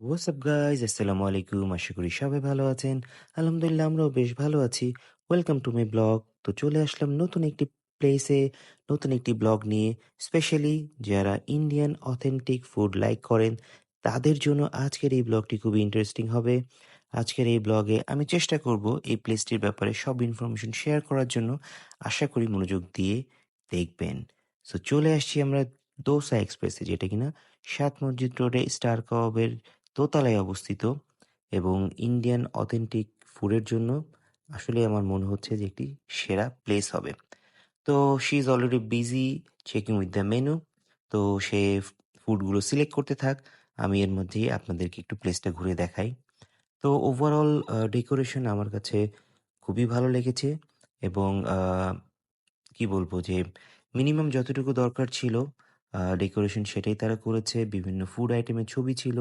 What's up guys, আসসালামু আলাইকুম। আশা করি সবাই ভালো আছেন। আলহামদুলিল্লাহ আমরাও বেশ ভালো আছি। Welcome to my blog. তো চলে আসলাম নতুন একটি প্লেসে, নতুন একটি ব্লগ নিয়ে। স্পেশালি যারা ইন্ডিয়ান অথেন্টিক ফুড লাইক করেন তাদের জন্য আজকের এই ব্লগটি খুবই ইন্টারেস্টিং হবে। আজকের এই ব্লগে আমি চেষ্টা করব এই প্লেসটির ব্যাপারে সব ইনফরমেশন শেয়ার করার জন্য। আশা করি মনোযোগ দিয়ে দেখবেন। সো চলে আসছি আমরা দোসা এক্সপ্রেসে, যেটা কিনা সাত মসজিদ রোডে স্টার কাবাবের দোতলায় অবস্থিত এবং ইন্ডিয়ান অথেন্টিক ফুডের জন্য আসলে আমার মনে হচ্ছে যে একটি সেরা প্লেস হবে। তো she is already busy checking with the menu. তো সে ফুডগুলো সিলেক্ট করতে থাক, আমি এর মধ্যেই আপনাদেরকে একটু প্লেসটা ঘুরে দেখাই। তো ওভারঅল ডেকোরেশন আমার কাছে খুবই ভালো লেগেছে এবং কি বলবো যে মিনিমাম যতটুকু দরকার ছিল ডেকোরেশন সেটাই তারা করেছে। বিভিন্ন ফুড আইটেমের ছবি ছিল।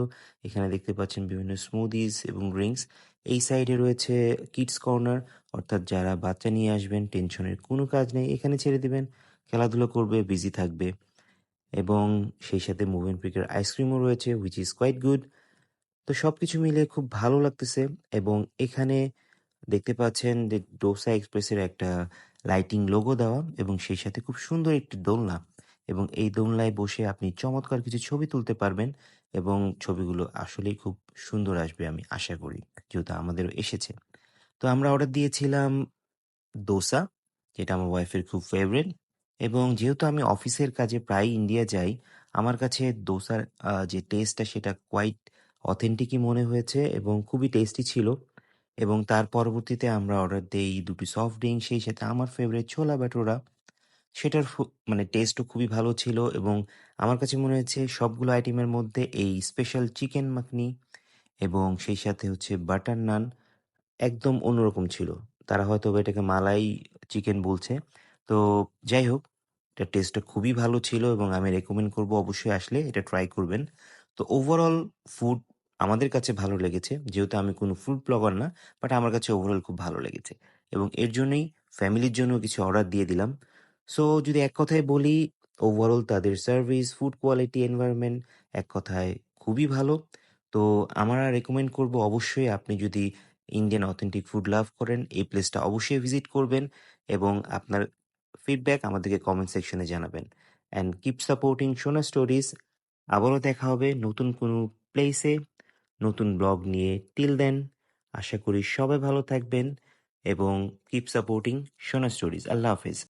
এখানে দেখতে পাচ্ছেন বিভিন্ন স্মুদিজ এবং ড্রিঙ্কস। এই সাইডে রয়েছে কিডস কর্নার, অর্থাৎ যারা বাচ্চা নিয়ে আসবেন টেনশনের কোনো কাজ নেই, এখানে ছেড়ে দিবেন, খেলাধুলো করবে, বিজি থাকবে। এবং সেই সাথে মুভেন্ট পিকের আইসক্রিমও রয়েছে, হুইচ ইজ কোয়াইট গুড। তো সবকিছু মিলিয়ে খুব ভালো লাগতেছে। এবং এখানে দেখতে পাচ্ছেন যে ডোসা এক্সপ্রেসের একটা লাইটিং লোগো দেওয়া এবং সেই সাথে খুব সুন্দর একটি দোলনা, এবং এই দোলনায় বসে আপনি চমৎকার কিছু ছবি তুলতে পারবেন এবং ছবিগুলো আসলেই খুব সুন্দর আসবে আমি আশা করি, যেহেতু আমাদেরও এসেছে। তো আমরা অর্ডার দিয়েছিলাম দোসা, যেটা আমার ওয়াইফের খুব ফেভারিট। এবং যেহেতু আমি অফিসের কাজে প্রায় ইন্ডিয়া যাই, আমার কাছে দোসার যে টেস্টটা সেটা কোয়াইট অথেন্টিকই মনে হয়েছে এবং খুবই টেস্টি ছিল। এবং তার পরবর্তীতে আমরা অর্ডার দেই দুটি সফট ড্রিঙ্ক, সেই সাথে আমার ফেভারিট ছোলা ভাটোরা। সেটার মানে টেস্টও খুবই ভালো ছিল এবং আমার কাছে মনে হয়েছে সবগুলো আইটেমের মধ্যে এই স্পেশাল চিকেন মাখনি এবং সেই সাথে হচ্ছে বাটার নান একদম অন্যরকম ছিল। তারা হয়তোবা এটাকে মালাই চিকেন বলছে। তো যাই হোক, এটার টেস্টটা খুবই ভালো ছিল এবং আমি রেকমেন্ড করব অবশ্যই আসলে এটা ট্রাই করবেন। তো ওভারঅল ফুড আমাদের কাছে ভালো লেগেছে। যেহেতু আমি কোনো ফুড ব্লগার না, বাট আমার কাছে ওভারঅল খুব ভালো লেগেছে। এবং এর জন্যই ফ্যামিলির জন্য কিছু অর্ডার দিয়ে দিলাম। সো যদি এক কথায় বলি, ওভারঅল তাদের সার্ভিস, ফুড কোয়ালিটি, এনভায়রনমেন্ট এক কথায় খুবই ভালো। তো আমরা রেকমেন্ড করব অবশ্যই আপনি যদি ইন্ডিয়ান অথেন্টিক ফুড লাভ করেন, এই প্লেসটা অবশ্যই ভিজিট করবেন এবং আপনার ফিডব্যাক আমাদেরকে কমেন্ট সেকশনে জানাবেন। অ্যান্ড কিপ সাপোর্টিং সোনা স্টোরিজ। আবারও দেখা হবে নতুন কোনো প্লেসে, নতুন ব্লগ নিয়ে। টিল দেন আশা করি সবাই ভালো থাকবেন এবং কিপ সাপোর্টিং সোনা স্টোরিজ। আল্লাহ হাফেজ।